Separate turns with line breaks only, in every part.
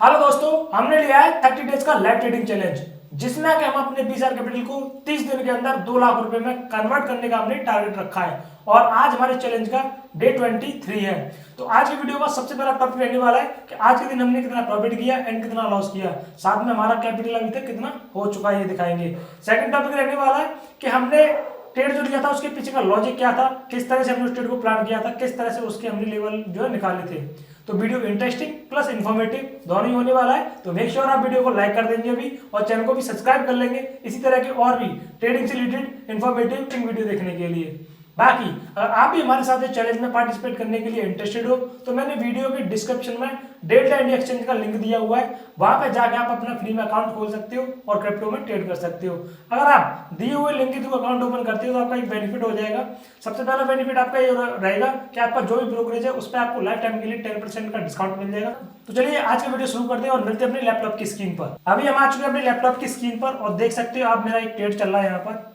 Hello दोस्तों, हमने लिया है 30 डेज का लाइव ट्रेडिंग चैलेंज, जिसमें कि हम अपने 20,000 कैपिटल को 30 दिन के अंदर 2 लाख रुपए में कन्वर्ट करने का हमने टारगेट रखा है। और आज हमारे चैलेंज का डे 23 है। तो आज की वीडियो का सबसे पहला टॉपिक रहने वाला है कि आज के दिन हमने कितना प्रॉफिट किया एंड कितना लॉस किया, साथ में हमारा कैपिटल अभी तक कितना हो चुका है ये दिखाएंगे। सेकंड टॉपिक रहने वाला है कि हमने ट्रेड जो लिया था उसके पीछे का लॉजिक क्या था, किस तरह से हमने उस ट्रेड को प्लान किया था, किस तरह से उसके हमने लेवल जो है निकाले थे। तो वीडियो इंटरेस्टिंग प्लस इन्फॉर्मेटिव दोनों ही होने वाला है। तो मेक श्योर आप वीडियो को लाइक कर देंगे अभी और चैनल को भी सब्सक्राइब कर लेंगे इसी तरह के और भी ट्रेडिंग से रिलेटेड इन्फॉर्मेटिव वीडियो देखने के लिए। बाकी अगर आप भी हमारे साथ चैलेंज में पार्टिसिपेट करने के लिए इंटरेस्टेड हो तो मैंने वीडियो के डिस्क्रिप्शन में डेल्टा इंडिया एक्सचेंज का लिंक दिया हुआ है, वहां पे जाके आप अपना फ्री में अकाउंट खोल सकते हो और क्रिप्टो में ट्रेड कर सकते हो। अगर आप दिए हुए लिंक के थ्रू अकाउंट ओपन करते हो तो आपका एक बेनिफिट हो जाएगा। सबसे पहला बेनिफिट आपका ये रहेगा कि आपका जो भी ब्रोकरेज है उस पर आपको लाइफ टाइम के लिए 10% का डिस्काउंट मिल जाएगा। तो चलिए आज का वीडियो शुरू करते हैं और मिलते हैं अपने लैपटॉप की स्क्रीन पर। अभी हम आ चुके हैं अपने लैपटॉप की स्क्रीन पर और देख सकते हो आप मेरा एक ट्रेड चल रहा है यहाँ पर,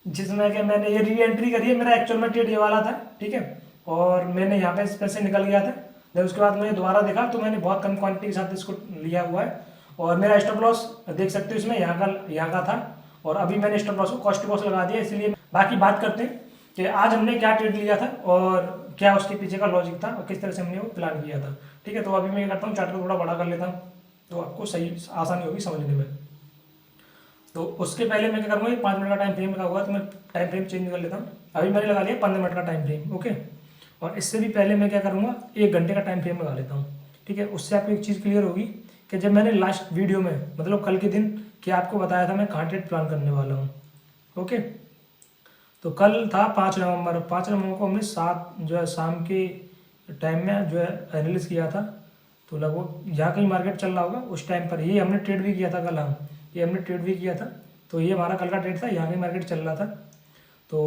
जिसमें कि मैंने ये री एंट्री करी है। मेरा एक्चुअल में ट्रेड ये वाला था, ठीक है, और मैंने यहाँ पे पैसे निकल गया था। जब उसके बाद मैंने दोबारा देखा तो मैंने बहुत कम क्वांटिटी के साथ इसको लिया हुआ है और मेरा स्टॉप लॉस देख सकते हो इसमें यहाँ का था और अभी मैंने स्टॉप लॉस को कॉस्ट लॉस लगा दिया। इसलिए बाकी बात करते हैं कि आज हमने क्या ट्रेड लिया था और क्या उसके पीछे का लॉजिक था और किस तरह से हमने वो प्लान किया था। ठीक है, तो अभी मैं करता हूँ चार्ट को थोड़ा बड़ा कर लेता हूँ तो आपको सही आसानी होगी समझने में। तो उसके पहले मैं क्या करूँगा, ये 5 मिनट का टाइम फ्रेम लगा हुआ है तो मैं टाइम फ्रेम चेंज कर लेता हूँ। अभी मैंने लगा लिया 15 मिनट का टाइम फ्रेम, ओके। और इससे भी पहले मैं क्या करूँगा, 1 घंटे का टाइम फ्रेम लगा लेता हूँ। ठीक है, उससे आपको एक चीज़ क्लियर होगी कि जब मैंने लास्ट वीडियो में मतलब कल के दिन कि आपको बताया था मैं कहाँ ट्रेड प्लान करने वाला हूँ, ओके। तो कल था 5 नवंबर। 5 नवंबर को हमने 7 जो है शाम के टाइम में जो है एनालिस किया था। तो लगभग यहाँ कहीं मार्केट चल रहा होगा उस टाइम पर, ये हमने ट्रेड भी किया था कल। हम ये हमने ट्रेड भी किया था, तो ये हमारा कल का ट्रेड था, यहाँ कहीं मार्केट चल रहा था। तो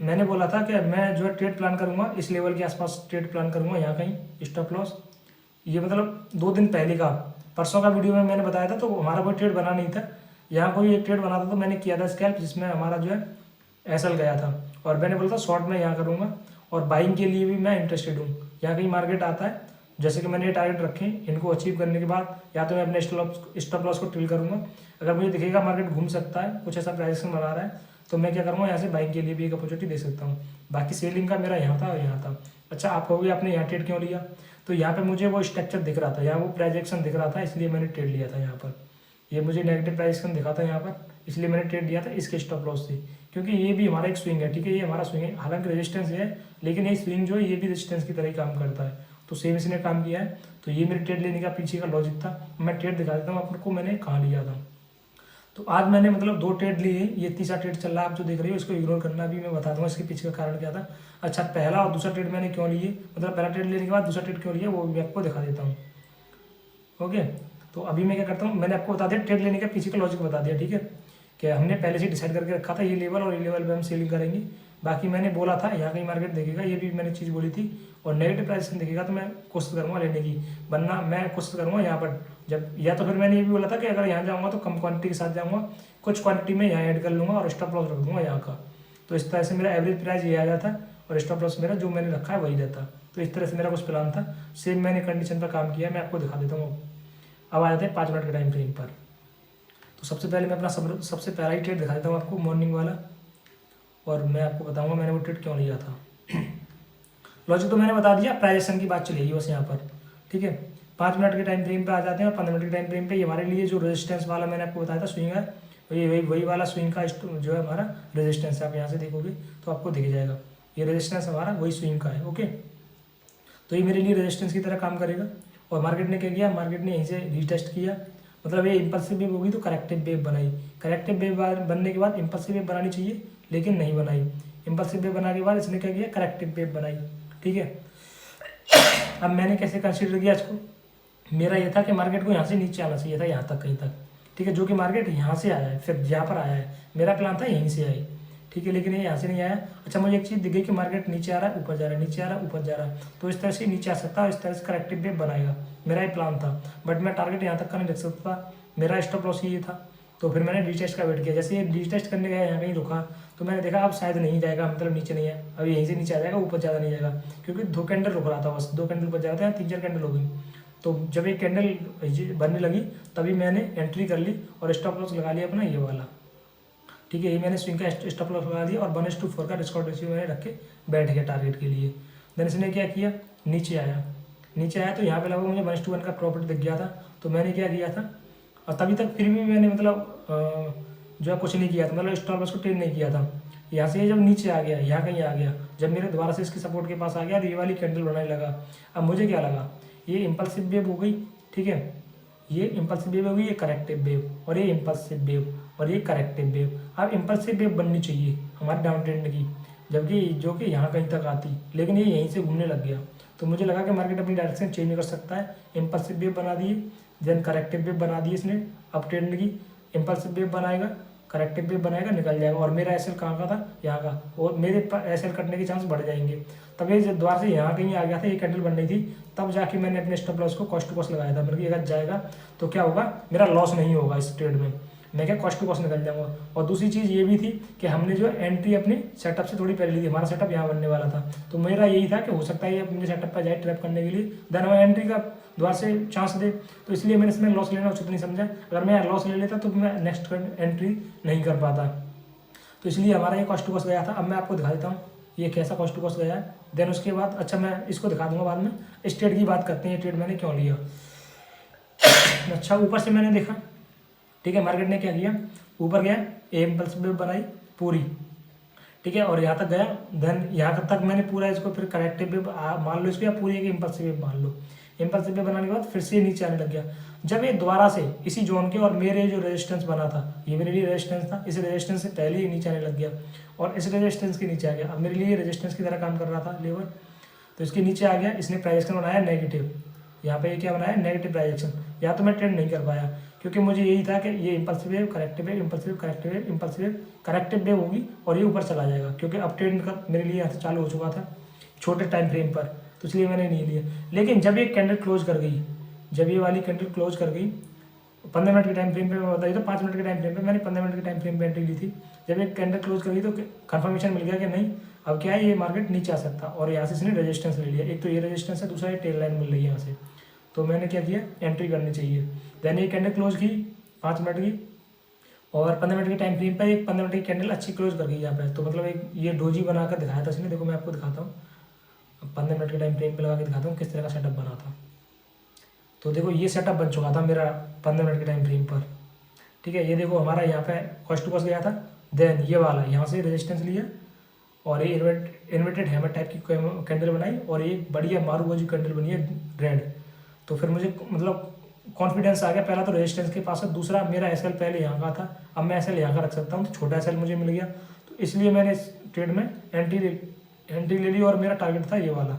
मैंने बोला था कि मैं जो है ट्रेड प्लान करूँगा इस लेवल के आसपास ट्रेड प्लान करूँगा, यहाँ कहीं स्टॉप लॉस। ये मतलब 2 दिन पहले का, परसों का वीडियो में मैंने बताया था। तो हमारा कोई ट्रेड बना नहीं था, यहाँ कोई एक ट्रेड बना था तो मैंने किया था स्कैल्प, जिसमें हमारा जो है एसएल गया था और मैंने बोला था शॉर्ट में यहाँ करूँगा और बाइंग के लिए भी मैं इंटरेस्टेड हूँ। यहाँ कहीं मार्केट आता है, जैसे कि मैंने ये टारगेट रखे, इनको अचीव करने के बाद या तो मैं अपने स्टॉप लॉस को ट्रिल करूँगा। अगर मुझे दिखेगा मार्केट घूम सकता है, कुछ ऐसा प्राइसिंग बना रहा है, तो मैं क्या करूँगा, यहाँ से बाइंग के लिए भी एक अपॉर्चुनिटी दे सकता हूँ। बाकी सेलिंग का मेरा यहाँ था और यहाँ था। अच्छा, आप कहोगे आपने यहाँ ट्रेड क्यों लिया, तो यहाँ पे मुझे वो स्ट्रक्चर दिख रहा था, यहाँ वो प्राइस एक्शन दिख रहा था, इसलिए मैंने ट्रेड लिया था। यहाँ पर ये मुझे नेगेटिव प्राइस एक्शन दिखा था यहाँ पर, इसलिए मैंने ट्रेड लिया था इसके स्टॉप लॉस से, क्योंकि ये भी हमारा एक स्विंग है। ठीक है, ये हमारा स्विंग है, हालांकि रेजिस्टेंस है, लेकिन ये स्विंग जो है ये भी रेजिस्टेंस की तरह ही काम करता है। तो सेम इसने काम किया है। तो ये मेरे ट्रेड लेने का पीछे का लॉजिक था। मैं ट्रेड दिखा देता हूँ आपको मैंने कहाँ लिया था। तो आज मैंने मतलब 2 ट्रेड लिए, ये तीसरा ट्रेड चल रहा है आप जो देख रहे हो, इसको इग्नोर करना भी मैं बता दूंगा इसके पीछे का कारण क्या था। अच्छा, पहला और दूसरा ट्रेड मैंने क्यों लिए, मतलब पहला ट्रेड लेने के बाद दूसरा ट्रेड क्यों लिया वो भी आपको दिखा देता हूँ, ओके। तो अभी मैं क्या करता हूँ, मैंने आपको बता दिया ट्रेड लेने का पीछे का लॉजिक बता दिया, ठीक है, कि हमने पहले से डिसाइड करके रखा था ये लेवल और ये लेवल पे हम सेलिंग करेंगे। बाकी मैंने बोला था यहाँ कहीं मार्केट देखेगा, ये भी मैंने चीज़ बोली थी, और नेगेटिव प्राइस देखेगा तो मैं कोशिश करूँगा लेने की, वरना मैं कोशिश करूँगा यहाँ पर जब, या तो फिर मैंने ये भी बोला था कि अगर यहाँ जाऊँगा तो कम क्वांटिटी के साथ जाऊँगा, कुछ क्वांटिटी में यहाँ ऐड कर लूँगा और स्टॉप लॉस रख दूँगा यहाँ का। तो इस तरह से मेरा एवरेज प्राइस ये आ जाता और स्टॉप लॉस मेरा जो मैंने रखा है वही रहता। तो इस तरह से मेरा कुछ प्लान था, सेम मैंने कंडीशन पर काम किया, मैं आपको दिखा देता हूँ। अब आ जाते हैं 5 मिनट के टाइम फ्रेम पर। तो सबसे पहले मैं अपना सबसे पहला ही ट्रेड दिखा देता हूँ आपको, मॉर्निंग वाला, और मैं आपको बताऊंगा मैंने वो ट्रेड क्यों लिया था। लॉजिक तो मैंने बता दिया, प्राइस एक्शन की बात चलेगी बस यहाँ पर, ठीक है। 5 मिनट के टाइम फ्रेम पे आ जाते हैं और 15 मिनट के टाइम फ्रेम पे ये हमारे लिए जो रेजिस्टेंस वाला मैंने आपको बताया था स्विंग है, वही वाला स्विंग का जो है हमारा रेजिस्टेंस है। आप यहाँ से देखोगे तो आपको दिख जाएगा, ये रेजिस्टेंस हमारा वही स्विंग का है, ओके। तो ये मेरे लिए रेजिस्टेंस की तरह काम करेगा। और मार्केट ने क्या किया, मार्केट ने यहीं से रीटेस्ट किया, मतलब ये इंपल्सिव वेव होगी तो करेक्टिव वेव बनाई। करेक्टिव वेव बनने के बाद इंपल्सिव वेव बनानी चाहिए, लेकिन नहीं बनाई। इंपल्सिव वेव बनाने के बाद इसने क्या किया, करेक्टिव वेव बनाई, ठीक है। अब मैंने कैसे कंसीडर किया इसको, मेरा ये था कि मार्केट को यहाँ से नीचे आना चाहिए था, यहाँ तक कहीं तक, ठीक है, जो कि मार्केट यहाँ से आया है, फिर यहाँ पर आया है। मेरा प्लान था यहीं से आए, ठीक है, लेकिन ये यहाँ से नहीं आया। अच्छा, मुझे एक चीज़ दिख गई कि मार्केट नीचे आ रहा है ऊपर जा रहा है, नीचे आ रहा है ऊपर जा रहा है, तो इस तरह से नीचे आ सकता है, इस तरह से करेक्टिव वेव बनाएगा। मेरा ये प्लान था, बट मैं टारगेट यहाँ तक का नहीं रख सकता था, मेरा स्टॉप लॉस ये था। तो फिर मैंने रीटेस्ट का वेट किया, जैसे ये रीटेस्ट करने गया यहाँ कहीं रुका, तो मैंने देखा अब शायद नहीं जाएगा, मतलब नीचे नहीं है, अब यहीं से नीचे आ जाएगा, ऊपर ज़्यादा नहीं जाएगा, क्योंकि 2 कैंडल रुक रहा था, बस 2 कैंडल ऊपर जा रहा था, 3-4 कैंडल हो गई। तो जब ये कैंडल बनने लगी तभी मैंने एंट्री कर ली और स्टॉप लॉस लगा लिया अपना ये वाला। ठीक है, ये मैंने स्विंग का स्टॉप लॉस लगा दिया और 1:4 का डिस्काउंट रेशियो मैंने रख के बैठ गया टारगेट के लिए। देन इसने क्या किया, नीचे आया तो यहाँ पे लगभग मुझे 1:1 का प्रॉफिट दिख गया था। तो मैंने क्या किया था, और तभी तक फिर भी मैंने मतलब जो है कुछ नहीं किया था, मतलब स्टॉप लॉस को ट्रेड नहीं किया था। यहाँ से जब नीचे आ गया, यहाँ कहीं आ गया, जब मेरे दोबारा से इसके सपोर्ट के पास आ गया तो ये वाली कैंडल बनाने लगा। अब मुझे क्या लगा, ये इम्पल्सिव वेव हो गई। ठीक है, ये इम्पल्सिव वेव हो गई, ये करेक्टिव वेव, और ये इम्पल्सिव वेव और ये करेक्टिव वेव। अब इम्पल्सिव वेव बननी चाहिए हमारे डाउन ट्रेंड की, जबकि जो कि यहाँ कहीं तक आती, लेकिन ये यहीं से घूमने लग गया। तो मुझे लगा कि मार्केट अपनी डायरेक्शन चेंज कर सकता है। इम्पल्सिव वेव बना दिए, देन करेक्टिव वेव बना दी इसने अप ट्रेंड की। इम्पल्सिव वेव बनाएगा, करेक्टिव वेव बनाएगा, निकल जाएगा, और मेरा एसएल कहाँ का था, यहाँ का, और मेरे एसएल कटने के चांस बढ़ जाएंगे। तब ये जब द्वार से यहाँ कहीं आ गया था, ये कैंडल बन रही थी, तब जाके मैंने अपने स्टॉप लॉस को कॉस्ट टू कॉस्ट लगाया था। मतलब अगर जाएगा तो क्या होगा, मेरा लॉस नहीं होगा इस ट्रेड में, मैं क्या कॉस्ट टू कॉस्ट निकल जाऊंगा। और दूसरी चीज़ ये भी थी कि हमने जो एंट्री अपने सेटअप से थोड़ी पहले ली थी, हमारा सेटअप यहाँ बनने वाला था, तो मेरा यही था कि हो सकता है ये अपने सेटअप पर जाए ट्रैप करने के लिए, देन हमें एंट्री का द्वार से चांस दे। तो इसलिए मैंने इसमें लॉस लेना उचित नहीं समझा। अगर मैं लॉस ले लेता तो मैं नेक्स्ट एंट्री नहीं कर पाता। तो इसलिए हमारा ये कॉस्ट टू कॉस्ट गया था। अब मैं आपको दिखा देता हूँ ये कैसा कॉस्ट टू कॉस्ट गया है। देन उसके बाद अच्छा मैं इसको दिखा दूंगा बाद में। इस ट्रेड की बात करते हैं, ये ट्रेड मैंने क्यों लिया। अच्छा, ऊपर से मैंने देखा, ठीक है, मार्केट ने क्या किया, ऊपर गया, इम्पल्स वेव बनाई पूरी, ठीक है, और यहाँ तक गया। देन यहाँ तक मैंने पूरा इसको फिर करेक्टिव वेव मान लो इसको, या पूरी एक इम्पल्सिव वेव मान लो। इम्पल्सिव वेव बनाने के बाद फिर से ये नीचे आने लग गया। जब ये दोबारा से इसी जोन के, और मेरे जो रेजिस्टेंस बना था, ये मेरे लिए रेजिस्टेंस था, इस रेजिस्टेंस से पहले ही नीचे आने लग गया और इस रेजिस्टेंस के नीचे आ गया। अब मेरे लिए रेजिस्टेंस की तरह काम कर रहा था लेवल, तो इसके नीचे आ गया। इसने प्राइजेक्शन बनाया नेगेटिव, यहाँ पे ये क्या बनाया, नेगेटिव प्राइजेक्शन। या तो मैं ट्रेड नहीं कर पाया, क्योंकि मुझे यही था कि ये impulsive wave, corrective wave, impulsive wave, corrective wave, impulsive wave, corrective wave होगी और ये ऊपर चला जाएगा, क्योंकि अप ट्रेंड का मेरे लिए यहाँ से चालू हो चुका था छोटे टाइम फ्रेम पर, तो इसलिए मैंने नहीं लिया। लेकिन जब ये कैंडल क्लोज कर गई, जब ये वाली कैंडल क्लोज कर गई 15 मिनट के टाइम फ्रेम पे, मैं बताइए तो 5 मिनट के टाइम फ्रेम पे, मैंने 15 मिनट के टाइम फ्रेम पे एंट्री ली थी। जब ये कैंडल क्लोज कर गई तो कंफर्मेशन मिल गया कि नहीं, अब क्या है, ये मार्केट नीचे आ सकता, और यहाँ से इसने रेजिस्टेंस ले लिया। एक तो ये रेजिस्टेंस है, दूसरा ये टेल लाइन मिल रही है यहाँ से, तो मैंने क्या किया, एंट्री करनी चाहिए। देन ये कैंडल क्लोज की 5 मिनट की, और 15 मिनट के टाइम फ्रेम पर एक 15 मिनट की कैंडल अच्छी क्लोज कर गई यहाँ पे। तो मतलब एक ये डोजी बनाकर दिखाया था इसने, देखो मैं आपको दिखाता हूँ, 15 मिनट के टाइम फ्रेम पे लगा के दिखाता हूँ किस तरह का सेटअप बना था। तो देखो ये सेटअप बन चुका था मेरा 15 मिनट के टाइम फ्रेम पर, ठीक है। ये देखो हमारा यहाँ पे कॉस्ट टू कॉस्ट गया था, देन ये वाला यहाँ से रेजिस्टेंस लिया, और ये इन्वर्टेड हैमर टाइप की कैंडल बनाई, और ये बढ़िया मारूबाजी कैंडल बनी है रेड। तो फिर मुझे मतलब कॉन्फिडेंस आ गया, पहला तो रेजिस्टेंस के पास है, दूसरा मेरा एसएल पहले यहाँ का था, अब मैं एसएल यहाँ का रख सकता हूँ, तो छोटा एसएल मुझे मिल गया। तो इसलिए मैंने इस ट्रेड में एंट्री ले ली, और मेरा टारगेट था ये वाला।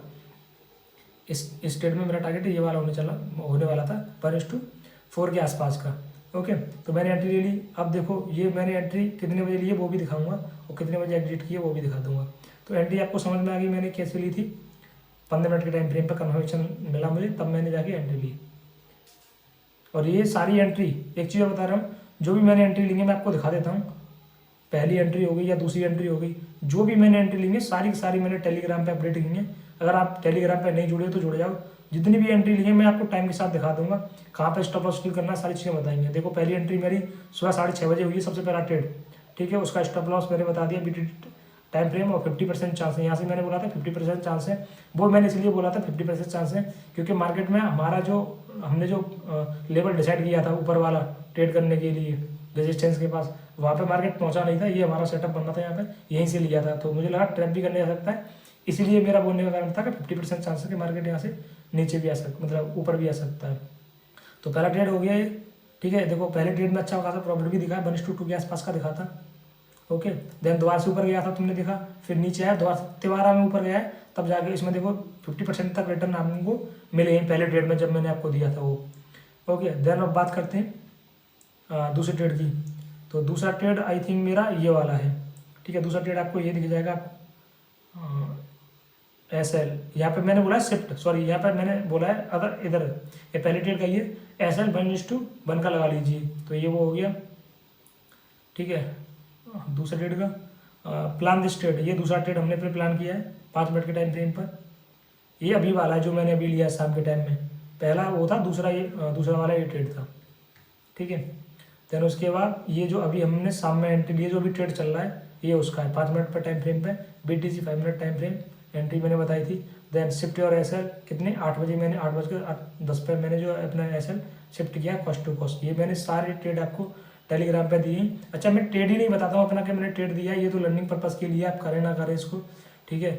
इस ट्रेड में मेरा टारगेट ये वाला होने वाला था 1:4 के आसपास का। ओके, तो मैंने एंट्री ले ली। अब देखो ये मैंने एंट्री कितने बजे ली है वो भी दिखाऊंगा, और कितने बजे एग्जिट की है वो भी दिखा दूंगा। तो एंट्री आपको समझ में आ गई मैंने कैसे ली थी, 15 मिनट के टाइम फ्रेम पर कन्फर्मेशन मिला मुझे, तब मैंने जाके एंट्री ली। और ये सारी एंट्री, एक चीज़ और बता रहा हूँ, जो भी मैंने एंट्री ली है मैं आपको दिखा देता हूँ। पहली एंट्री हो गई या दूसरी एंट्री हो गई, जो भी मैंने एंट्री ली है सारी की सारी मैंने टेलीग्राम पे अपडेट की है। अगर आप टेलीग्राम पे नहीं जुड़े हो तो जुड़ जाओ। जितनी भी एंट्री ली है मैं आपको टाइम के साथ दिखा दूंगा, कहाँ पे स्टॉप लॉस करना, सारी चीज़ें बताएंगे। देखो पहली एंट्री मेरी सुबह 6:30 बजे हुई है, सबसे पहला ट्रेड, ठीक है। उसका स्टॉप लॉस मैंने बता दिया बीटी टाइम फ्रेम, और 50% चांस है। यहाँ से मैंने बोला था 50% चांस है, वो मैंने इसलिए बोला था 50% चांस है क्योंकि मार्केट में हमारा हमने जो लेवल डिसाइड किया था ऊपर वाला ट्रेड करने के लिए रेजिस्टेंस के पास, वहाँ पे मार्केट पहुँचा नहीं था। ये हमारा सेटअप बनना था, यहाँ पे यहीं से लिया था, तो मुझे लगा ट्रैप भी करने जा सकता है। इसीलिए मेरा बोलने का कारण था कि 50% चांस है कि मार्केट यहाँ से नीचे भी आ सकता, मतलब ऊपर भी आ सकता है। तो पहला ट्रेड हो गया ये, ठीक है। देखो पहले ट्रेड में अच्छा खासा प्रॉफिट भी दिखा, 1:2 के आसपास का दिखा था। ओके, देन दोबारा से ऊपर गया था, तुमने देखा, फिर नीचे आया, दोबारा में ऊपर गया है, तब जाके इसमें देखो 50% तक रिटर्न आपको मिले हैं पहले ट्रेड में जब मैंने आपको दिया था वो। ओके, देन अब बात करते हैं दूसरे ट्रेड की। तो दूसरा ट्रेड आई थिंक मेरा ये वाला है, ठीक है। दूसरा ट्रेड आपको ये दिख जाएगा, एसएल, यहाँ पे मैंने बोला है शिफ्ट, सॉरी यहाँ पे मैंने बोला है अगर इधर, ये पहले ट्रेड का ये एसएल 1:1 का लगा लीजिए, तो ये वो हो गया, ठीक है। दूसरा ट्रेड का प्लान दिस ट्रेड, ये दूसरा ट्रेड हमने फिर प्लान किया है 5 मिनट के टाइम फ्रेम पर। ये अभी वाला है जो मैंने अभी लिया शाम के टाइम में पहला वो था, दूसरा वाला ये ट्रेड था, ठीक है। देन उसके बाद ये जो अभी हमने शाम में एंट्री ली है, जो अभी ट्रेड चल रहा है ये उसका है 5 मिनट पर टाइम फ्रेम पे, BTC 5 minute time frame entry मैंने बताई थी। देन शिफ्ट और एसएल कितने 8 बजे मैंने 8:10 पर मैंने जो अपना एसएल शिफ्ट किया कॉस्ट टू कॉस्ट। ये मैंने सारे ट्रेड आपको टेलीग्राम पे दिए। अच्छा मैं ट्रेड ही नहीं बताता हूँ अपना कि मैंने ट्रेड दिया है, ये तो लर्निंग पर्पज़ के लिए, आप करें ना करें इसको, ठीक है,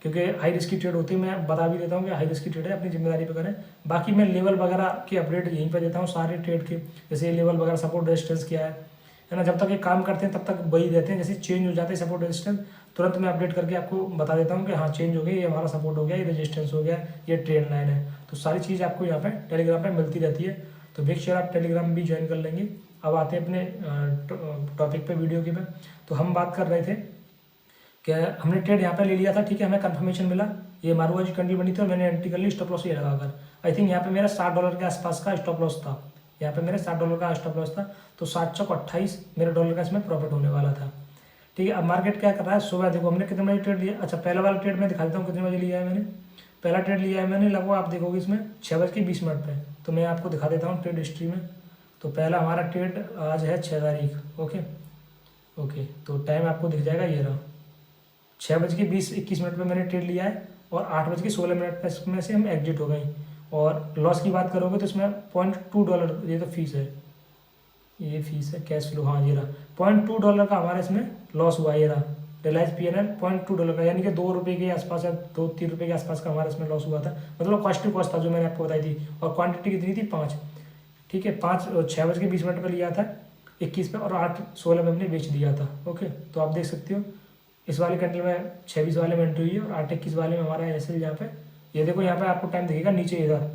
क्योंकि हाई रिस्क की ट्रेड होती है। मैं बता भी देता हूँ कि हाई रिस्क की ट्रेड है, अपनी जिम्मेदारी पे करें। बाकी मैं लेवल वगैरह की अपडेट यहीं पे देता हूँ सारे ट्रेड के, जैसे लेवल वगैरह सपोर्ट रेजिस्टेंस क्या है ना। जब तक ये काम करते हैं तब तक वही रहते हैं, जैसे चेंज हो जाते हैं सपोर्ट रेजिस्टेंस तुरंत मैं अपडेट करके आपको बता देता हूँ कि हाँ चेंज हो गया, ये हमारा सपोर्ट हो गया, ये रेजिस्टेंस हो गया, ये ट्रेंड लाइन है। तो सारी चीज़ आपको यहाँ पे टेलीग्राम पे मिलती रहती है, तो मेक श्योर आप टेलीग्राम भी ज्वाइन कर लेंगे। अब आते हैं अपने टॉपिक पे, वीडियो के पे। तो हम बात कर रहे थे कि हमने ट्रेड यहाँ पे ले लिया था, ठीक है, हमें कंफर्मेशन मिला, ये मारुआ जी कैंडल बनी थी और मैंने एंट्री कर ली स्टॉप लॉस ये लगाकर। आई थिंक यहाँ पे मेरा $60 के आसपास का स्टॉप लॉस था, यहाँ पे मेरे $60 का स्टॉप लॉस था, तो 728 मेरे डॉलर का इसमें प्रॉफिट होने वाला था, ठीक है। अब मार्केट क्या कर रहा है, सुबह देखो हमने कितने बजे ट्रेड लिया। अच्छा पहला वाला ट्रेड मैं दिखा देता हूँ कितने बजे लिया है मैंने। पहला ट्रेड लिया है मैंने लगभग आप देखोगे इसमें 6:20 पर, तो मैं आपको दिखा देता हूँ ट्रेड हिस्ट्री में। तो पहला हमारा ट्रेड आज है 6 तारीख, ओके, तो टाइम आपको दिख जाएगा, ये रहा 6:21 पे मैंने ट्रेड लिया है और 8:16 पे इसमें से हम एग्जिट हो गए। और लॉस की बात करोगे तो इसमें $0.2, ये तो फीस है, ये फीस है, कैश फ्लो, हाँ ये रहा $0.2 का हमारा इसमें लॉस हुआ, ये रहा रिलायंस PNL $0.2 का, यानी कि ₹2 के आसपास या ₹2-3 के आसपास का हमारा इसमें लॉस हुआ था, मतलब कॉस्ट टू कॉस्ट था जो मैंने आपको बताई थी। और क्वांटिटी कितनी थी 5, ठीक है, 6:20 पर लिया था 21 पे और 8:16 में हमने बेच दिया था, ओके। तो आप देख सकते हो इस वाले कैंडल में 6:20 वाले में एंट्री हुई है और 8:21 वाले में हमारा एसएल यहाँ पे, ये देखो यहाँ पे आपको टाइम दिखेगा नीचे, इधर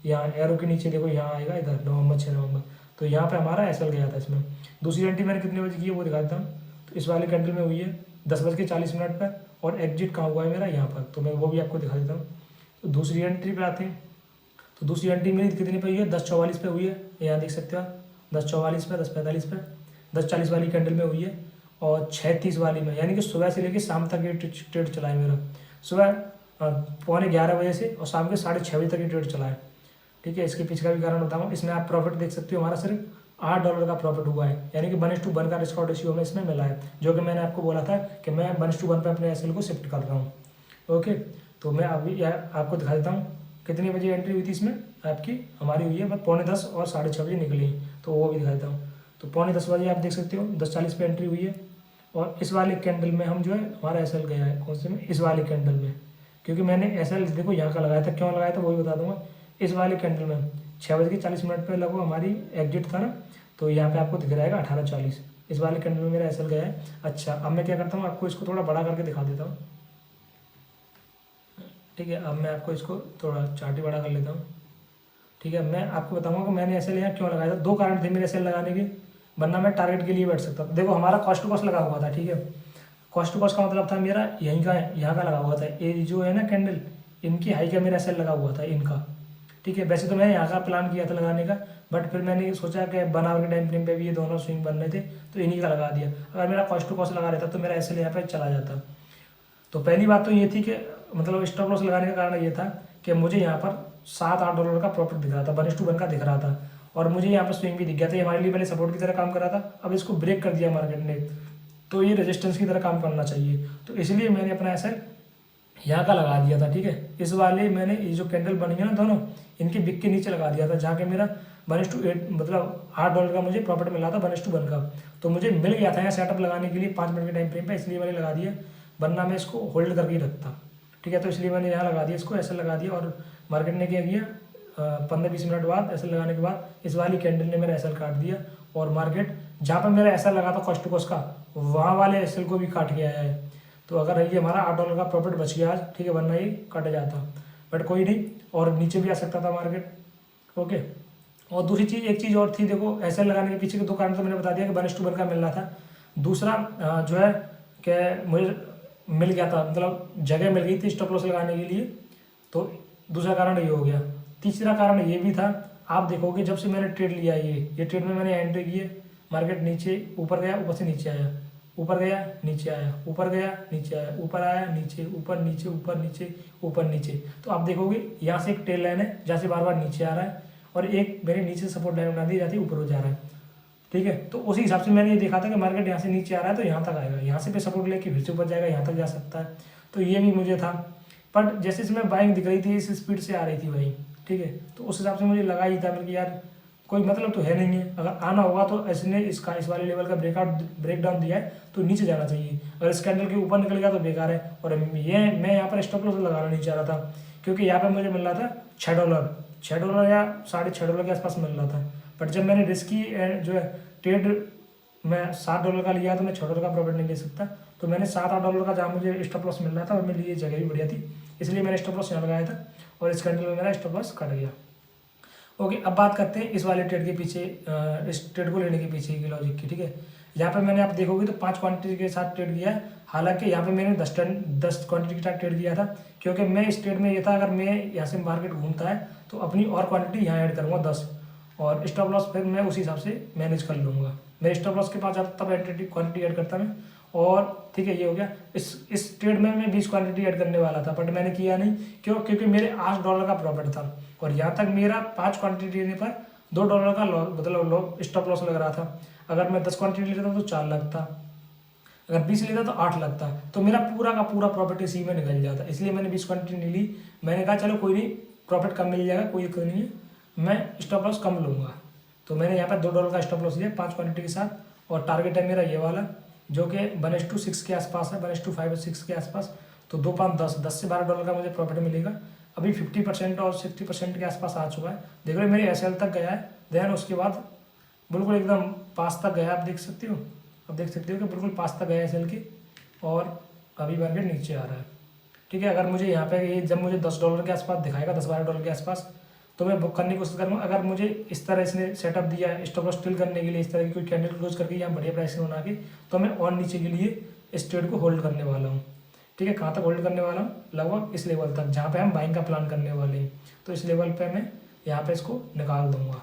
यहाँ एरो के नीचे देखो, यहाँ आएगा इधर 6 नवंबर, तो यहाँ पे हमारा एसएल गया था इसमें। दूसरी एंट्री मैंने कितने बजे की है वो दिखाता हूँ। तो इस वाले कैंडल में हुई है 10:40 पर और एग्जिट कहाँ हुआ है मेरा यहाँ पर, तो मैं वो भी आपको दिखा देता हूँ। तो दूसरी एंट्री पे आते हैं, तो दूसरी एंट्री मेरी कितनी पे हुई है, 10:44 पे हुई है, यहाँ देख सकते हो आप 10:44 पे, 10:45 पे, 10:40 वाली कैंडल में हुई है और 6:30 वाली में, यानी कि सुबह से लेकर शाम तक ये ट्रेड चला है मेरा। सुबह 11:15 बजे से और शाम के 6:30 बजे तक ये ट्रेड चला है, ठीक है। इसके पीछे का भी कारण बताऊँ, इसमें आप प्रॉफिट देख सकते हो, हमारा सिर्फ $8 का प्रॉफिट हुआ है, यानी कि 1:1 का रिस्क रेशियो हमें इसमें मिला है, जो कि मैंने आपको बोला था कि मैं 1:1 पे अपने एसएल को शिफ्ट कर रहा हूँ, ओके। तो मैं अभी आपको दिखा देता हूँ कितनी बजे एंट्री हुई थी इसमें आपकी, हमारी हुई है बस 9:45 और 6:30 बजे निकली, तो वो भी दिखा देता हूँ। तो 9:45 बजे आप देख सकते हो 10:40 पे एंट्री हुई है और इस वाले कैंडल में हम जो है हमारा एसएल गया है, कौन से में, इस वाले कैंडल में, क्योंकि मैंने एसएल देखो यहाँ का लगाया था, क्यों लगाया था वो भी बता दूंगा। इस वाले कैंडल में 6:40 पर लगभग हमारी एग्जिट था ना, तो यहाँ पे आपको दिख रहेगा 18:40, इस वाले कैंडल में मेरा एसएल गया है। अच्छा अब मैं क्या करता हूँ, आपको इसको थोड़ा बड़ा करके दिखा देता हूँ, ठीक है। अब मैं आपको इसको थोड़ा चार्ट ही बड़ा कर लेता हूँ, ठीक है। मैं आपको बताऊंगा कि मैंने एसएल यहाँ क्यों लगाया था, 2 कारण थे मेरे एसएल लगाने के, वरना मैं टारगेट के लिए बैठ सकता। देखो हमारा कॉस्ट टू कॉस्ट लगा हुआ था, ठीक है, कॉस्ट टू कॉस्ट का मतलब था मेरा यहीं का, यहाँ का लगा हुआ था, ये जो है ना कैंडल, इनकी हाई का मेरा एसएल लगा हुआ था इनका, ठीक है। वैसे तो मैंने यहाँ का प्लान किया था लगाने का, बट फिर मैंने सोचा कि 1 आवर के टाइम फ्रेम पे भी ये दोनों स्विंग बन रहे थे, तो इन्हीं का लगा दिया। अगर मेरा कॉस्ट टू कॉस्ट लगा रहता तो मेरा एसएल यहाँ पे चला जाता। तो पहली बात तो ये थी कि मतलब स्टॉप लॉस लगाने का कारण ये था कि मुझे यहाँ पर $7-8 का प्रॉफिट दिख रहा था, 1:1 का दिख रहा था, और मुझे यहाँ पर स्विंग भी दिख गया था। ये हमारे लिए पहले सपोर्ट की तरह काम कर रहा था, अब इसको ब्रेक कर दिया मार्केट ने, तो ये रेजिस्टेंस की तरह काम करना चाहिए, तो इसलिए मैंने अपना एसएल यहाँ का लगा दिया था, ठीक है। इस वाले मैंने ये जो कैंडल बनी है ना दोनों, इनके बिक के नीचे लगा दिया था, जहाँ के मेरा 1:8 मतलब $8 का मुझे प्रॉफिट मिला था 1:1 का, तो मुझे मिल गया था यहाँ सेटअप लगाने के लिए 5 मिनट के टाइम फ्रेम पे, इसलिए मैंने लगा दिया, वरना मैं इसको होल्ड करके ही रखता, ठीक है। तो इसलिए मैंने यहाँ लगा दिया, इसको ऐसे लगा दिया, और मार्केट ने क्या किया 15-20 मिनट बाद ऐसे लगाने के बाद इस वाली कैंडल ने मेरा एसएल काट दिया, और मार्केट जहाँ पर मेरा एसएल लगा था कॉस्ट टू कॉस्ट का, वहाँ वाले एसएल को भी काट के आया है। तो अगर ये हमारा $8 का प्रॉफिट बच गया आज, ठीक है, वरना ये कट जाता, बट कोई नहीं, और नीचे भी आ सकता था मार्केट, ओके। और दूसरी चीज़, एक चीज़ और थी, देखो एसएल लगाने के पीछे के 2 कारण तो मैंने बता दिया कि 1:1 का मिल रहा था, दूसरा जो है कि मुझे मिल गया था, मतलब जगह मिल गई थी स्टॉप लॉस लगाने के लिए, तो दूसरा कारण ये हो गया। तीसरा कारण ये भी था, आप देखोगे जब से मैंने ट्रेड लिया ये ट्रेड में मैंने एंट्री की है, मार्केट नीचे ऊपर गया, ऊपर से नीचे आया, ऊपर गया नीचे आया, ऊपर गया नीचे आया, ऊपर आया नीचे, ऊपर नीचे, ऊपर नीचे, ऊपर नीचे। तो आप देखोगे यहाँ से एक टेल लाइन है जहाँ से बार बार नीचे आ रहा है, और एक मेरे नीचे सपोर्ट लाइन बना दी जाती है, ऊपर हो जा रहा है। ठीक है, तो उसी हिसाब से मैंने ये देखा था कि मार्केट यहाँ से नीचे आ रहा है तो यहाँ तक आएगा, यहाँ से पे सपोर्ट लेके फिर से ऊपर जाएगा, यहाँ तक जा सकता है। तो ये भी मुझे था, बट जैसे इसमें बाइंग दिख रही थी इस स्पीड से आ रही थी वही। ठीक है, तो उस हिसाब से मुझे लगा ही था कि यार कोई मतलब तो है नहीं है, अगर आना होगा तो इसने इसका इस वाले लेवल का ब्रेक डाउन दिया है तो नीचे जाना चाहिए, अगर इस कैंडल के ऊपर निकल गया तो बेकार है। और ये मैं यहाँ पर स्टॉप लॉस लगाना नहीं चाह रहा था, क्योंकि यहाँ पर मुझे मिल रहा था $6 या $6.5 के आसपास मिल रहा था। बट जब मैंने रिस्की जो है ट्रेड मैं $7 का लिया तो मैं $6 का प्रॉफिट नहीं ले सकता, तो मैंने $7-8 का जहाँ मुझे स्टॉप लॉस मिल रहा था और मेरे लिए जगह भी बढ़िया थी, इसलिए मैंने स्टॉप लॉस यहाँ लगाया था और इस कैंडल में मेरा स्टॉप लॉस कट गया। ओके, अब बात करते हैं इस वाले ट्रेड के पीछे, इस ट्रेड को लेने के पीछे की लॉजिक की। ठीक है, यहाँ पे मैंने आप देखोगे तो 5 क्वांटिटी के साथ ट्रेड किया है, हालांकि यहाँ पे मैंने 10 क्वांटिटी के साथ ट्रेड किया था, क्योंकि मैं इस ट्रेड में ये था अगर मैं यहाँ से मार्केट घूमता है तो अपनी और क्वांटिटी यहाँ ऐड करूँगा 10, और स्टॉप लॉस फिर मैं उसी हिसाब से मैनेज कर लूँगा। मेरे स्टॉप लॉस के पास जाता तब एंटिटी क्वांटिटी ऐड करता मैं, और ठीक है ये हो गया। इस ट्रेड में मैं 20 क्वांटिटी ऐड करने वाला था, बट मैंने किया नहीं, क्योंकि मेरे $8 का प्रॉफिट था, और यहाँ तक मेरा 5 क्वांटिटी लेने पर $2 का मतलब स्टॉप लॉस लग रहा था। अगर मैं 10 क्वांटिटी लेता तो 4 लगता, अगर 20 लेता तो 8 लगता, तो मेरा पूरा का पूरा प्रॉफिट इसी में निकल जाता। इसलिए मैंने 20 क्वांटिटी नहीं ली, मैंने कहा चलो कोई नहीं, प्रॉफिट कम मिल जाएगा, कोई दिक्कत नहीं है, मैं स्टॉप लॉस कम लूँगा। तो मैंने यहाँ पर $2 का स्टॉप लॉस लिया 5 क्वांटिटी के साथ, और टारगेट है मेरा ये वाला जो कि 1:6 के आसपास है, 1:5 6 के आसपास। तो 2 5 10 से $12 का मुझे प्रॉफिट मिलेगा। अभी 50% और 60% के आसपास आ चुका है, देख रहे हो मेरे SL तक गया है, देन उसके बाद बिल्कुल एकदम पास तक गया, आप देख सकते हो, कि बिल्कुल पास तक गया SL के, और अभी मार्केट नीचे आ रहा है। ठीक है, अगर मुझे यहाँ पे ये जब मुझे $10 के आसपास दिखाएगा, $10-12 के आसपास, तो मैं बुक करने की कोशिश करूँगा। अगर मुझे इस तरह इसने सेटअप दिया है स्टॉप लॉस स्टिल करने के लिए, इस तरह की कोई कैंडल क्लोज करके यहाँ बढ़िया प्राइस बना के, तो मैं और नीचे के लिए इस ट्रेड को होल्ड करने वाला हूँ। ठीक है, कहाँ तक होल्ड करने वाला हूँ, लगभग इस लेवल तक जहाँ पे हम बाइंग का प्लान करने वाले हैं, तो इस लेवल पे मैं यहाँ पे इसको निकाल दूंगा।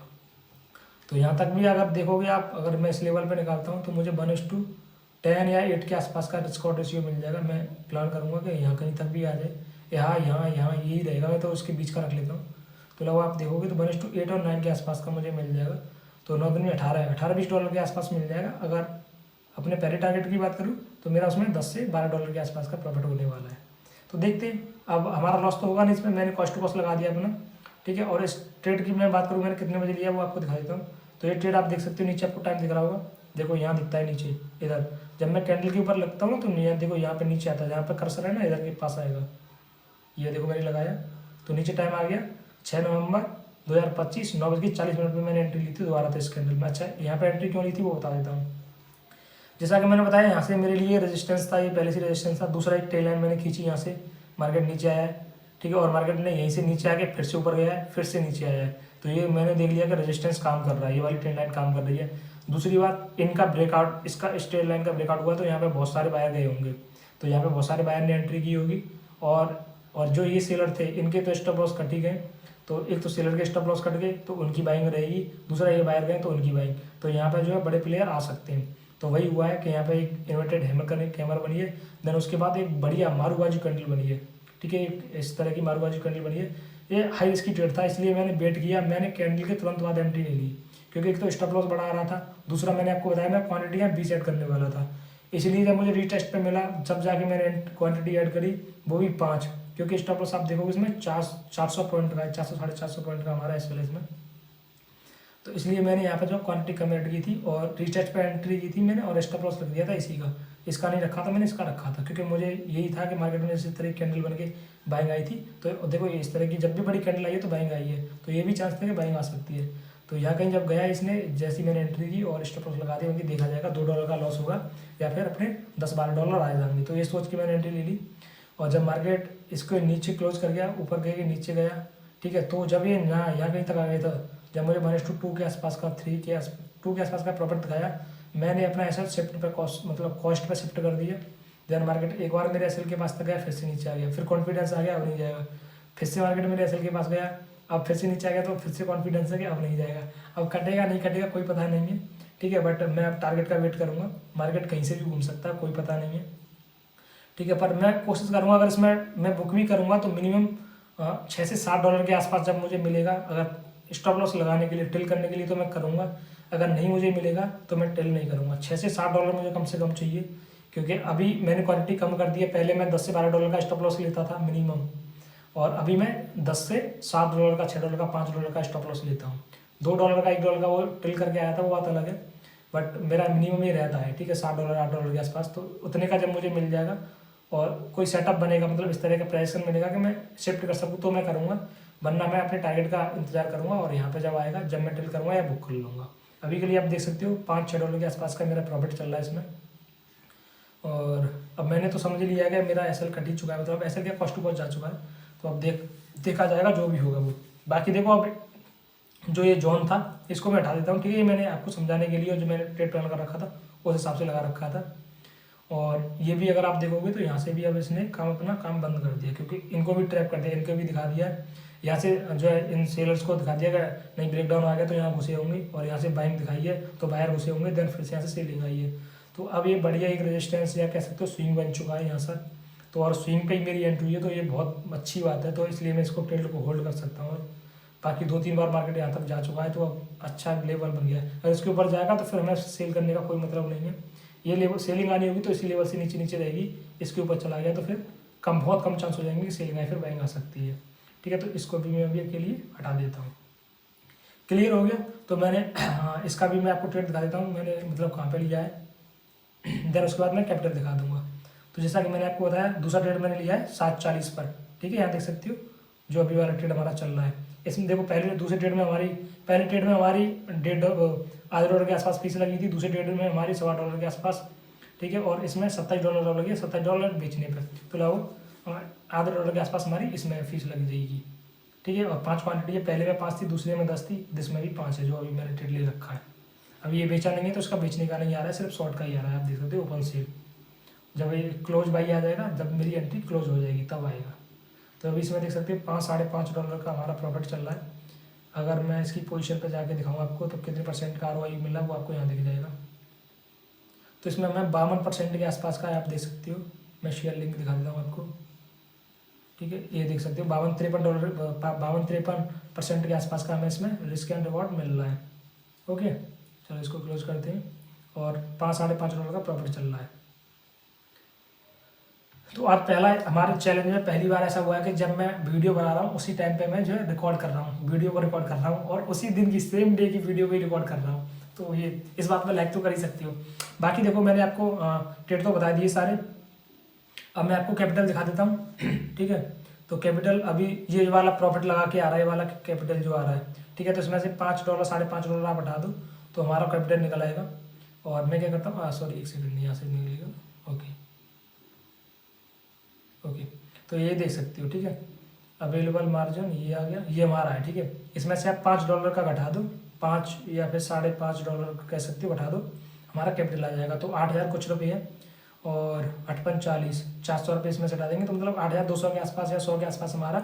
तो यहाँ तक भी अगर देखोगे आप, अगर मैं इस लेवल पे निकालता हूँ तो मुझे 1:10 या 8 के आसपास का रिस्क रेशियो मिल जाएगा। मैं प्लान करूँगा कि यहाँ कहीं तक भी आ जाए, यहाँ यही रहेगा, मैं तो उसके बीच का रख लेता हूँ। तो लगभग आप देखोगे तो 1:8 और 9 के आसपास का मुझे मिल जाएगा, तो 9 दिन में 18-20 के आसपास मिल जाएगा। अगर अपने पहले टारगेट की बात करूँ तो मेरा उसमें $10 से $12 के आसपास का प्रॉफिट होने वाला है। तो देखते हैं, अब हमारा लॉस तो होगा नहीं इसमें, मैंने कॉस्ट टू कॉस्ट लगा दिया अपना। ठीक है, और इस ट्रेड की मैं बात करूँ मैंने कितने बजे लिया वो आपको दिखा देता हूँ। तो ये ट्रेड आप देख सकते हो, नीचे आपको टाइम दिख रहा होगा, देखो यहाँ दिखता है नीचे, इधर जब मैं कैंडल के ऊपर लगता हूँ ना तो देखो यहाँ पे नीचे आता है, जहाँ पे कर्सर है ना इधर के पास आएगा, ये देखो मैंने लगाया तो नीचे टाइम आ गया 6 नवंबर 2025 9:40 पे मैंने एंट्री ली थी दोबारा, तो इस कैंडल में। अच्छा, यहाँ पे एंट्री क्यों ली थी वो बता देता हूँ। जैसा कि मैंने बताया, यहाँ से मेरे लिए रेजिस्टेंस था, ये पहले से रेजिस्टेंस था। दूसरा एक टेल लाइन मैंने खींची, यहाँ से मार्केट नीचे आया है। ठीक है, और मार्केट ने यहीं से नीचे आके फिर से ऊपर गया है, फिर से नीचे आया है, तो ये मैंने देख लिया कि रेजिस्टेंस काम कर रहा है, ये वाली टेल लाइन काम कर रही है। दूसरी बात, इनका ब्रेकआउट, इसका इस टेल लाइन का ब्रेकआउट हुआ तो यहाँ पे बहुत सारे बायर गए होंगे, तो यहाँ पे बहुत सारे बायर ने एंट्री की होगी, और जो ये सेलर थे इनके तो स्टॉप लॉस कट ही गए। तो एक तो सेलर के स्टॉप लॉस कट गए तो उनकी बाइंग रहेगी, दूसरा ये बायर गए तो उनकी बाइंग। तो यहाँ पे जो है बड़े प्लेयर आ सकते हैं। तो वही हुआ है कि यहाँ पे एक इन्वर्टेड हैमर करने कैमर बनी है, देन उसके बाद एक बढ़िया मारूबाजी कैंडल बनी है। ठीक है, एक इस तरह की मारूबाजी कैंडल बनी है। ये हाई रिस्क की ट्रेड था, इसलिए मैंने बेट किया, मैंने कैंडल के तुरंत बाद एंट्री नहीं ली, क्योंकि एक तो स्टॉप लॉस बढ़ा रहा था, दूसरा मैंने आपको बताया मैं क्वान्टिटियाँ 20 ऐड करने वाला था। इसलिए जब मुझे रीटेस्ट पे मिला, जब जाके मैंने क्वांटिटी ऐड करी, वो भी 5, क्योंकि स्टॉप लॉस आप देखोगे इसमें 400 पॉइंट का है, 400-450 पॉइंट का हमारा एस में। तो इसलिए मैंने यहाँ पे जो क्वांटिटी कम ऐड की थी और रीटेस्ट पे एंट्री की थी मैंने, और स्टॉप लॉस रख दिया था इसी का, इसका नहीं रखा था मैंने, इसका रखा था, क्योंकि मुझे यही था कि मार्केट में इस तरह की कैंडल बन के बाइंग आई थी। तो देखो इस तरह की जब भी बड़ी कैंडल आई है तो बाइंग आई है, तो ये भी चांस था कि बाइंग आ सकती है। तो यहाँ कहीं जब गया इसने, जैसी मैंने एंट्री की और स्टॉप लॉस लगा दिया, उनकी देखा जाएगा $2 का लॉस होगा या फिर अपने $10-12 आ जाएंगे। तो ये सोच के मैंने एंट्री ले ली, और जब मार्केट इसको नीचे क्लोज कर गया, ऊपर गए नीचे गया, ठीक है, तो जब ये यहाँ कहीं तक आ गया था, जब मुझे 1:2 के आसपास का 2 के आसपास का प्रॉफिट दिखाया, मैंने अपना एसएल शिफ्ट पे कॉस्ट पे शिफ्ट कर दिया। देन मार्केट एक बार मेरे एसएल के पास तक गया, फिर से नीचे आ गया, फिर कॉन्फिडेंस आ गया, अब नहीं जाएगा, फिर से मार्केट मेरे एसएल के पास गया, अब फिर से नीचे आ गया, तो फिर से कॉन्फिडेंस आ गया, अब नहीं जाएगा, अब कटेगा नहीं कटेगा कोई पता नहीं है, ठीक है। बट मैं अब टारगेट का वेट करूँगा, मार्केट कहीं से भी घूम सकता है, कोई पता नहीं है, ठीक है। पर मैं कोशिश करूँगा अगर इसमें मैं बुक भी करूँगा तो मिनिमम 6 से 7 डॉलर के आसपास जब मुझे मिलेगा, अगर स्टॉप लॉस लगाने के लिए, टिल करने के लिए तो मैं करूँगा, अगर नहीं मुझे मिलेगा तो मैं टिल नहीं करूँगा। 6 से 7 डॉलर मुझे कम से कम चाहिए, क्योंकि अभी मैंने क्वांटिटी कम कर दी है। पहले मैं 10 से 12 डॉलर का स्टॉप लॉस लेता था मिनिमम, और अभी मैं 10 से 7 डॉलर का, 6 डॉलर का, 5 डॉलर का स्टॉप लॉस लेता हूँ। 2 डॉलर का, 1 डॉलर का वो टिल करके आया था, वो बात अलग है, बट मेरा मिनिमम ही रहता है, ठीक है, 7 डॉलर 8 डॉलर के आसपास। तो उतने का जब मुझे मिल जाएगा और कोई सेटअप बनेगा, मतलब इस तरह का प्राइस मिलेगा कि मैं शिफ्ट कर सकूँ, तो मैं करूँगा, वरना मैं अपने टारगेट का इंतजार करूँगा और यहाँ पे जब आएगा, जब मैं टिल करूँगा या बुक कर लूँगा। अभी के लिए आप देख सकते हो 5-6 डॉलर के आसपास का मेरा प्रॉफिट चल रहा है इसमें। और अब मैंने तो समझ लिया है कि मेरा एसएल कट ही चुका है, मतलब एसएल का कॉस्ट टू कॉस्ट जा चुका है। तो अब देखा जाएगा जो भी होगा वो। बाकी देखो, अब जो ये जोन था इसको मैं हटा देता हूँ, ठीक है। ये मैंने आपको समझाने के लिए, जो मैंने ट्रेड प्लान कर रखा था उस हिसाब से लगा रखा था। और ये भी अगर आप देखोगे तो यहाँ से भी अब इसने अपना काम बंद कर दिया, क्योंकि इनको भी ट्रैप कर दिया, इनको भी दिखा दिया है। यहाँ से जो है इन सेलर्स को दिखा दिया कि नहीं, ब्रेकडाउन आ गया तो यहाँ घुसे होंगे, और यहाँ से बाइंग दिखाई है तो बाहर घुसे होंगे, देन फिर से यहाँ से सेलिंग आई है। तो अब ये बढ़िया एक रेजिस्टेंस या कह सकते हो स्विंग बन चुका है यहाँ से। तो और स्विंग पे ही मेरी एंट्री हुई है, तो ये बहुत अच्छी बात है। तो इसलिए मैं इसको ट्रेड को होल्ड कर सकता हूँ। और बाकी 2-3 बार मार्केट यहाँ तक जा चुका है, तो अब अच्छा लेवल बन गया है। अगर इसके ऊपर जाएगा तो फिर हमें सेल करने का कोई मतलब नहीं है। ये लेवल सेलिंग आनी होगी तो इसी लेवल से नीचे नीचे रहेगी, इसके ऊपर चला गया तो फिर बहुत कम चांस हो जाएंगे कि सेलिंग आए, फिर बाइंग आ सकती है, ठीक है। तो इसको भी मैं अभी के लिए हटा देता हूँ। क्लियर हो गया। तो मैंने इसका भी मैं आपको ट्रेड दिखा देता हूँ, मैंने मतलब कहाँ पे लिया है, देन उसके बाद मैं कैपिटल दिखा दूंगा। तो जैसा कि मैंने आपको बताया, दूसरा ट्रेड मैंने लिया है 7.40 पर, ठीक है। यहाँ देख सकते हो जो अभी वाला ट्रेड हमारा चल रहा है। इसमें देखो, पहले ट्रेड में हमारी 1.5 आधे डॉलर के आसपास फीस लगी थी, दूसरे ट्रेड में हमारी $1.25 के आसपास, ठीक है। और इसमें $27 लगी है, $27 बेचने पर, तो लगभग आधे डॉलर के आसपास हमारी इसमें फीस लग जाएगी, ठीक है। और 5 क्वांटिटी है, पहले में 5 थी, दूसरे में 10 थी, जिसमें भी 5 है जो अभी मैंने ट्रेड ले रखा है। अब ये बेचा नहीं है तो उसका बेचने का नहीं आ रहा है, सिर्फ शॉर्ट का ही आ रहा है। आप देख सकते हो ओपन सेल, जब ये क्लोज बाई आ जाएगा, जब मेरी एंट्री क्लोज हो जाएगी तब आएगा। तो अभी इसमें देख सकते हो 5-5.5 का हमारा प्रॉफिट चल रहा है। अगर मैं इसकी पोजीशन पे जाके दिखाऊँ आपको तो कितने % का ROI मिला वो आपको यहाँ दिख जाएगा। तो इसमें मैं 52% के आसपास का है, आप देख सकते हो। मैं शेयर लिंक दिखा देता हूँ आपको, ठीक है। ये देख सकते हो $52-53% के आसपास का हमें इसमें रिस्क एंड रिवॉर्ड मिल रहा है। ओके, चलो इसको क्लोज करते हैं। और $5-5.5 का प्रॉफिट चल रहा है। तो आज पहला हमारे चैलेंज में पहली बार ऐसा हुआ है कि जब मैं वीडियो बना रहा हूँ उसी टाइम पे मैं जो है रिकॉर्ड कर रहा हूँ, वीडियो को रिकॉर्ड कर रहा हूँ, और उसी दिन की सेम डे की वीडियो को ही रिकॉर्ड कर रहा हूँ। तो ये इस बात पर लाइक तो कर ही सकते हो। बाकी देखो, मैंने आपको ट्रेड तो बता दिए सारे। अब मैं आपको कैपिटल दिखा देता हूँ, ठीक है। तो कैपिटल अभी ये वाला प्रॉफिट लगा के आ रहा है, ये वाला कैपिटल जो आ रहा है, ठीक है। तो इसमें से $5 $5.5 आप हटा दो तो हमारा कैपिटल निकल आएगा। और मैं क्या करता हूँ, सॉरी 1 सेकंड, यहाँ से निकलेगा। ओके, तो ये देख सकते हो, ठीक है। अवेलेबल मार्जिन ये आ गया, ये हमारा है, ठीक है। इसमें से आप $5 का घटा दो, 5 या फिर $5.5 कह सकते हो, घटा दो, हमारा कैपिटल आ जाएगा। तो 8,000 कुछ रुपये है, और 8×5 = 400 रुपये इसमें से हटा देंगे तो मतलब 8,200 के आसपास या 100 के आसपास हमारा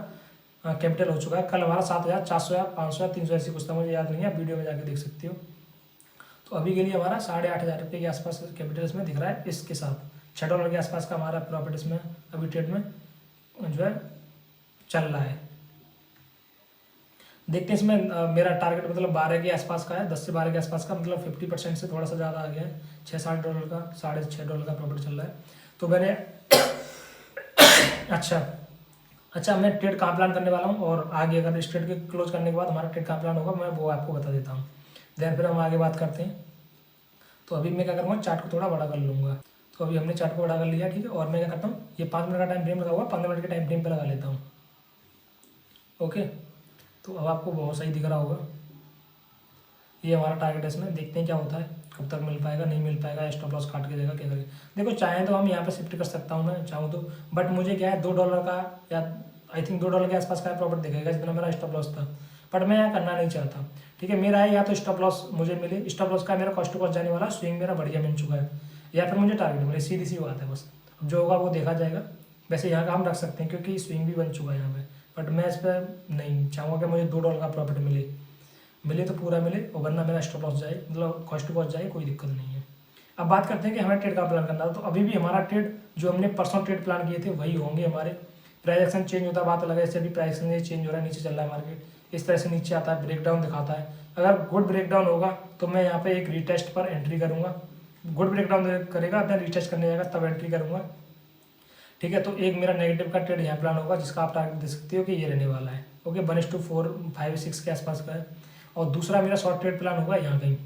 कैपिटल हो चुका है। कल हमारा 7,400 या 500 या 300 ऐसी कुछ था, मुझे याद नहीं है, आप वीडियो में जाके देख सकते हो। तो अभी के लिए हमारा 8,500 रुपये के आसपास कैपिटल इसमें दिख रहा है। इसके साथ $6 के आसपास का हमारा प्रॉफिट इसमें अभी ट्रेड में जो है चल रहा है। देखते हैं इसमें मेरा टारगेट मतलब 12 के आसपास का है, 10 से 12 के आसपास का, मतलब 50% से थोड़ा सा ज़्यादा आ गया है। $6-7 का, $6.5 का प्रॉफिट चल रहा है। तो मैंने अच्छा मैं ट्रेड कहाँ प्लान करने वाला हूँ, और आगे अगर इस ट्रेड के क्लोज करने के बाद हमारा ट्रेड कहाँ प्लान होगा मैं वो आपको बता देता हूँ। देन फिर हम आगे बात करते हैं। तो अभी मैं क्या करूँगा, चार्ट को थोड़ा बड़ा कर लूँगा। तो अभी हमने चार्ट को बड़ा कर लिया, ठीक है। और मैं क्या करता हूँ, ये 5 मिनट का टाइम फ्रेम लगा हुआ, 15 मिनट के टाइम फ्रेम पे लगा लेता हूँ। ओके, तो अब आपको बहुत सही दिख रहा होगा। ये हमारा टारगेट है, इसमें देखते हैं क्या होता है, कब तक मिल पाएगा, नहीं मिल पाएगा, स्टॉप लॉस काट के देगा क्या करेगा। देखो, चाहें तो हम यहाँ पे शिफ्ट कर सकता हूँ मैं चाहूँ तो, बट मुझे क्या है $2 का या आई थिंक $2 के आसपास का प्रॉफिट दिखेगा, जितना मेरा स्टॉप लॉस था। बट मैं यहाँ करना नहीं चाहता, ठीक है। मेरा है या तो स्टॉप लॉस मुझे मिले, स्टॉप लॉस का मेरा कॉस्ट टू कॉस्ट जाने वाला, स्विंग मेरा बढ़िया मिल चुका है, या फिर मुझे टारगेट मिले, सीधी सी बात है बस। जो होगा वो देखा जाएगा। वैसे यहाँ का हम रख सकते हैं क्योंकि स्विंग भी बन चुका है यहाँ पे, बट मैं इस पर नहीं चाहूँगा कि मुझे $2 का प्रॉफिट मिले। मिले तो पूरा मिले और वरना मेरा स्टॉप लॉस जाए, मतलब कॉस्ट पहुंच जाए, कोई दिक्कत नहीं है। अब बात करते हैं कि हमें ट्रेड का प्लान करना था। तो अभी भी हमारा ट्रेड जो हमने परसों ट्रेड प्लान किए थे वही होंगे हमारे। प्राइस एक्शन चेंज होता है, बात अलग है। जैसे अभी प्राइस एक्शन चेंज हो रहा है, नीचे चल रहा है मार्केट, इस तरह से नीचे आता है, ब्रेकडाउन दिखाता है। अगर गुड ब्रेकडाउन होगा तो मैं यहाँ पे एक रीटेस्ट पर एंट्री करूँगा। गुड ब्रेकडाउन करेगा देन रीटेस्ट करने जाएगा तब एंट्री करूँगा, ठीक है। तो एक मेरा नेगेटिव का ट्रेड यहाँ प्लान होगा जिसका आप टारगेट दे सकते हो कि ये रहने वाला है, ओके, 1:4, 5, 6 के आसपास का है। और दूसरा मेरा शॉर्ट ट्रेड प्लान होगा यहाँ कहीं,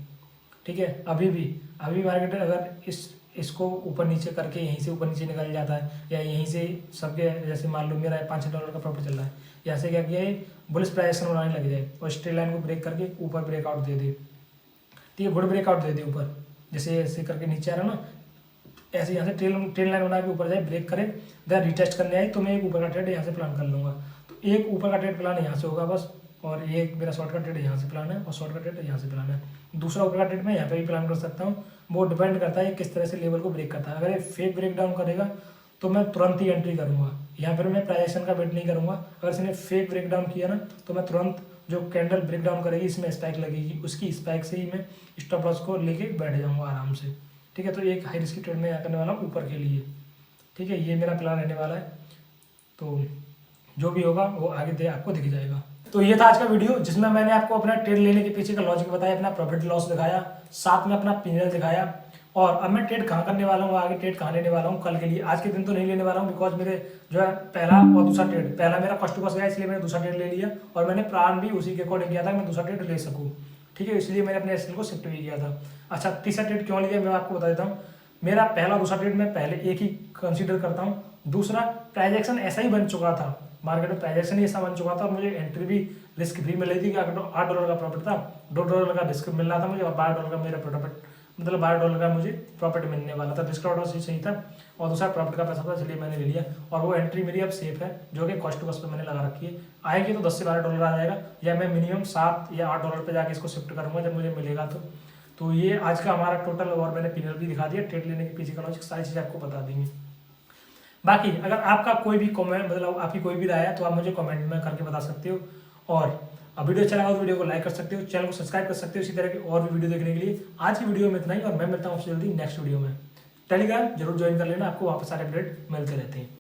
ठीक है। अभी मार्केट अगर इसको ऊपर नीचे करके यहीं से ऊपर नीचे निकल जाता है, या यहीं से सबके, जैसे मान लो मेरा $5-6 का प्रॉफिट चल रहा है, यहाँ से क्या किया है बुलिश प्राइस एक्शन बनाने लग जाए और स्ट्रेट लाइन को ब्रेक करके ऊपर ब्रेकआउट दे दे, ठीक है, गुड ब्रेकआउट दे दे ऊपर, जैसे ऐसे करके नीचे आ रहा ना, ऐसे यहाँ से ट्रेन लाइन बना के ऊपर जाए, ब्रेक करे, देन रिटेस्ट करने आए तो मैं एक ऊपर का ट्रेड यहाँ से प्लान कर लूँगा। तो एक ऊपर का ट्रेड प्लान यहाँ से होगा बस, और एक मेरा शॉर्ट का ट्रेड यहाँ से प्लान है और शॉर्ट का ट्रेड यहाँ से प्लान है। दूसरा ऊपर का ट्रेड मैं यहाँ पे भी प्लान कर सकता हूँ, वो डिपेंड करता है किस तरह से लेवल को ब्रेक करता है। अगर ये फेक ब्रेक डाउन करेगा तो मैं तुरंत ही एंट्री करूँगा, यहाँ पर मैं प्राइस एक्शन का वेट नहीं करूँगा। अगर इसने फेक ब्रेक डाउन किया ना तो मैं तुरंत जो कैंडल ब्रेक डाउन करेगी, इसमें स्पाइक लगेगी, उसकी स्पाइक से ही मैं स्टॉप लॉस को लेके बैठ जाऊँगा आराम से, ठीक है। तो एक हाई रिस्क ट्रेड में यहाँ करने वाला हूँ ऊपर के लिए, ठीक है। ये मेरा प्लान रहने वाला है, तो जो भी होगा वो आगे आपको दिख जाएगा। तो ये था आज का वीडियो जिसमें मैंने आपको अपना ट्रेड लेने के पीछे का लॉजिक बताया, अपना प्रॉफिट लॉस दिखाया, साथ में अपना P&L दिखाया, और अब मैं ट्रेड कहाँ करने वाला हूँ, आगे ट्रेड कहाँ लेने वाला हूँ कल के लिए। आज के दिन तो नहीं लेने वाला हूँ बिकॉज मेरे जो है पहला और दूसरा ट्रेड, पहला मेरा कॉस्ट टू कॉस्ट गया इसलिए मैंने दूसरा ट्रेड ले लिया, और मैंने प्लान भी उसी के अकॉर्डिंग किया था मैं दूसरा ट्रेड ले सकूँ, ठीक है। इसलिए मैंने अपने एसएल को शिफ्ट भी किया था। अच्छा, तीसरा ट्रेड क्यों लिया मैं आपको बता देता हूँ। मेरा पहला दूसरा ट्रेड मैं पहले एक ही कंसीडर करता हूँ, दूसरा ट्रांजैक्शन ऐसा ही बन चुका था, मार्केट में ट्रांजैक्शन ही ऐसा बन चुका था, और मुझे एंट्री भी रिस्क फ्री मिल रही थी कि अगर $8 का प्रॉफिट था, $2 का रिस्क मिल रहा था मुझे, और $12 का मेरा प्रॉफिट, मतलब $12 का मुझे प्रॉफिट मिलने वाला था। रिस्क ऑर्डर सही था और दूसरा प्रॉफिट का पैसा था, इसलिए मैंने ले लिया। और वो एंट्री मेरी अब सेफ है, जो कि कॉस्ट टू कॉस्ट पे मैंने लगा रखी है। आएगी तो $10 से $12 आ जाएगा, या मैं मिनिमम $7 या $8 पे जाके इसको शिफ्ट करूँगा जब मुझे मिलेगा तो ये आज का हमारा टोटल, और मैंने P&L भी दिखा दिया, ट्रेड लेने के पीछे का लॉजिक, सारी चीज़ें आपको बता देंगे। बाकी अगर आपका कोई भी कमेंट, मतलब आपकी कोई भी राय है तो आप मुझे कमेंट में करके बता सकते हो, और अब वीडियो अच्छा लगा तो वीडियो को लाइक कर सकते हो, चैनल को सब्सक्राइब कर सकते हो इसी तरह की और भी वीडियो देखने के लिए। आज की वीडियो में इतना ही, और मैं मिलता हूँ आपसे जल्दी नेक्स्ट वीडियो में। टेलीग्राम जरूर ज्वाइन कर लेना, आपको वहाँ पर सारे अपडेट मिलते रहते हैं।